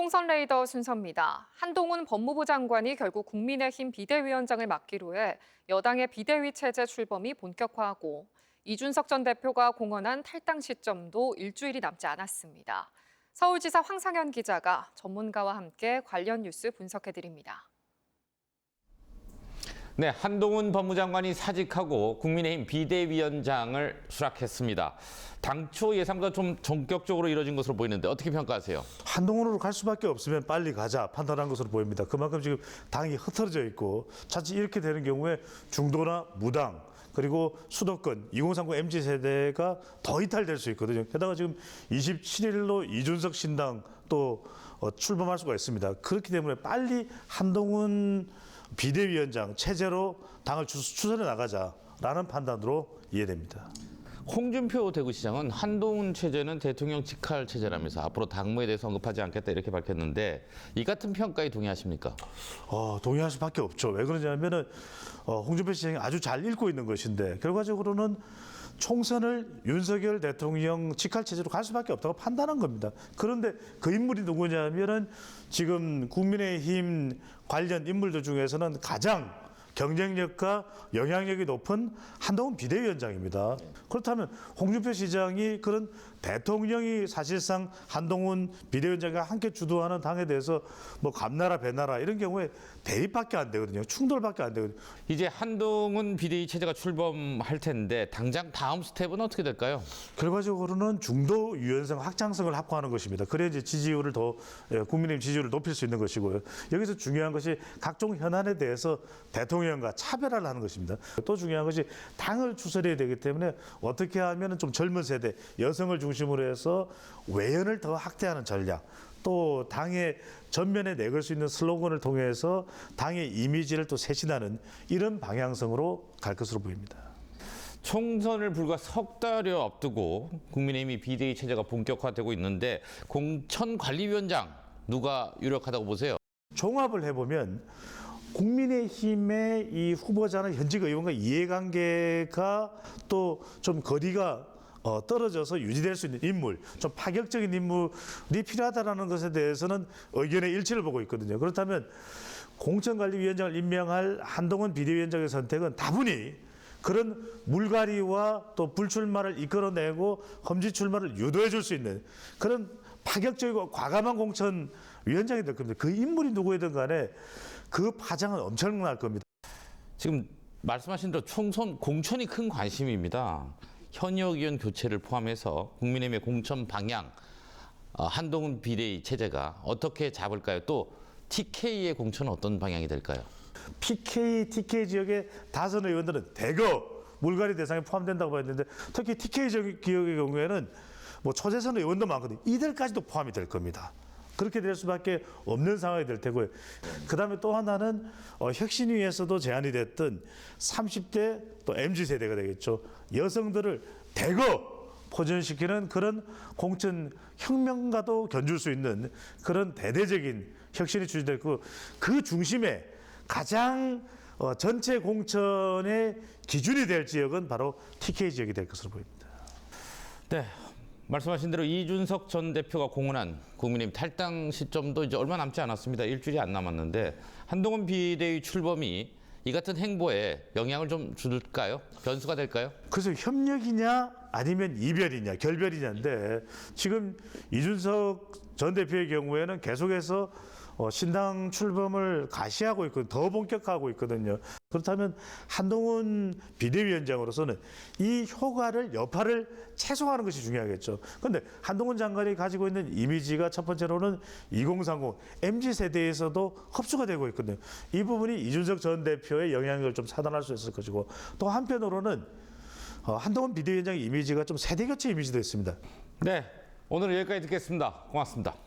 총선 레이더 순서입니다. 한동훈 법무부 장관이 결국 국민의힘 비대위원장을 맡기로 해 여당의 비대위 체제 출범이 본격화하고 이준석 전 대표가 공언한 탈당 시점도 일주일이 남지 않았습니다. 서울지사 황상현 기자가 전문가와 함께 관련 뉴스 분석해드립니다. 네, 한동훈 법무장관이 사직하고 국민의힘 비대위원장을 수락했습니다. 당초 예상보다 좀 전격적으로 이뤄진 것으로 보이는데 어떻게 평가하세요? 한동훈으로 갈 수밖에 없으면 빨리 가자 판단한 것으로 보입니다. 그만큼 지금 당이 흩어져 있고 자칫 이렇게 되는 경우에 중도나 무당 그리고 수도권 2030 MZ세대가 더 이탈될 수 있거든요. 게다가 지금 27일로 이준석 신당 또 출범할 수가 있습니다. 그렇기 때문에 빨리 한동훈 비대위원장 체제로 당을 추선해 나가자라는 판단으로 이해됩니다. 홍준표 대구시장은 한동훈 체제는 대통령 직할 체제라면서 앞으로 당무에 대해서 언급하지 않겠다 이렇게 밝혔는데 이 같은 평가에 동의하십니까? 동의할 수밖에 없죠. 왜 그러냐면은 홍준표 시장이 아주 잘 읽고 있는 것인데 결과적으로는 총선을 윤석열 대통령 직할 체제로 갈 수밖에 없다고 판단한 겁니다. 그런데 그 인물이 누구냐면은 지금 국민의힘 관련 인물들 중에서는 가장 경쟁력과 영향력이 높은 한동훈 비대위원장입니다. 그렇다면 홍준표 시장이 그런 대통령이 사실상 한동훈 비대위원장과 함께 주도하는 당에 대해서 뭐 감나라 배나라 이런 경우에 대립밖에 안 되거든요. 충돌밖에 안 되거든요. 이제 한동훈 비대위 체제가 출범할 텐데 당장 다음 스텝은 어떻게 될까요? 결과적으로는 중도 유연성 확장성을 확보하는 것입니다. 그래야 이제 지지율을 더 국민의힘 지지율을 높일 수 있는 것이고요. 여기서 중요한 것이 각종 현안에 대해서 대통령과 차별화를 하는 것입니다. 또 중요한 것이 당을 추스려야 되기 때문에 어떻게 하면 좀 젊은 세대 여성을 중심으로 해서 외연을 더 확대하는 전략, 또 당의 전면에 내걸 수 있는 슬로건을 통해서 당의 이미지를 또 쇄신하는 이런 방향성으로 갈 것으로 보입니다. 총선을 불과 석 달여 앞두고 국민의힘이 비대위 체제가 본격화되고 있는데 공천관리위원장 누가 유력하다고 보세요? 종합을 해보면 국민의힘의 이 후보자는 현직 의원과 이해관계가 또 좀 거리가 떨어져서 유지될 수 있는 인물, 좀 파격적인 인물이 필요하다는 것에 대해서는 의견의 일치를 보고 있거든요. 그렇다면 공천관리위원장을 임명할 한동훈 비대위원장의 선택은 다분히 그런 물갈이와 또 불출마를 이끌어내고 험지 출마를 유도해 줄 수 있는 그런 파격적이고 과감한 공천위원장이 될 겁니다. 그 인물이 누구이든 간에 그 파장은 엄청날 겁니다. 지금 말씀하신 대로 총선 공천이 큰 관심입니다. 현역 의원 교체를 포함해서 국민의힘의 공천 방향, 한동훈 비대위 체제가 어떻게 잡을까요? 또 TK의 공천은 어떤 방향이 될까요? TK 지역의 다선 의원들은 대거 물갈이 대상에 포함된다고 봤는데 특히 TK 지역의 경우에는 뭐 초재선 의원도 많거든요. 이들까지도 포함이 될 겁니다. 그렇게 될 수밖에 없는 상황이 될 테고요. 그다음에 또 하나는 혁신위에서도 제안이 됐던 30대 또 MZ세대가 되겠죠. 여성들을 대거 포진시키는 그런 공천 혁명가도 견줄 수 있는 그런 대대적인 혁신이 추진될 거고 그 중심에 가장 전체 공천의 기준이 될 지역은 바로 TK 지역이 될 것으로 보입니다. 네. 말씀하신 대로 이준석 전 대표가 공언한 국민의힘 탈당 시점도 이제 얼마 남지 않았습니다. 일주일이 안 남았는데 한동훈 비대위 출범이 이 같은 행보에 영향을 좀 줄까요? 변수가 될까요? 그래서 협력이냐 아니면 이별이냐 결별이냐인데 지금 이준석 전 대표의 경우에는 계속해서 신당 출범을 가시하고 있고 더 본격화하고 있거든요. 그렇다면 한동훈 비대위원장으로서는 이 효과를 여파를 최소화하는 것이 중요하겠죠. 그런데 한동훈 장관이 가지고 있는 이미지가 첫 번째로는 2030 MZ세대에서도 흡수가 되고 있거든요. 이 부분이 이준석 전 대표의 영향력을 좀 차단할 수 있을 것이고 또 한편으로는 한동훈 비대위원장의 이미지가 좀 세대교체 이미지도 있습니다. 네, 오늘 여기까지 듣겠습니다. 고맙습니다.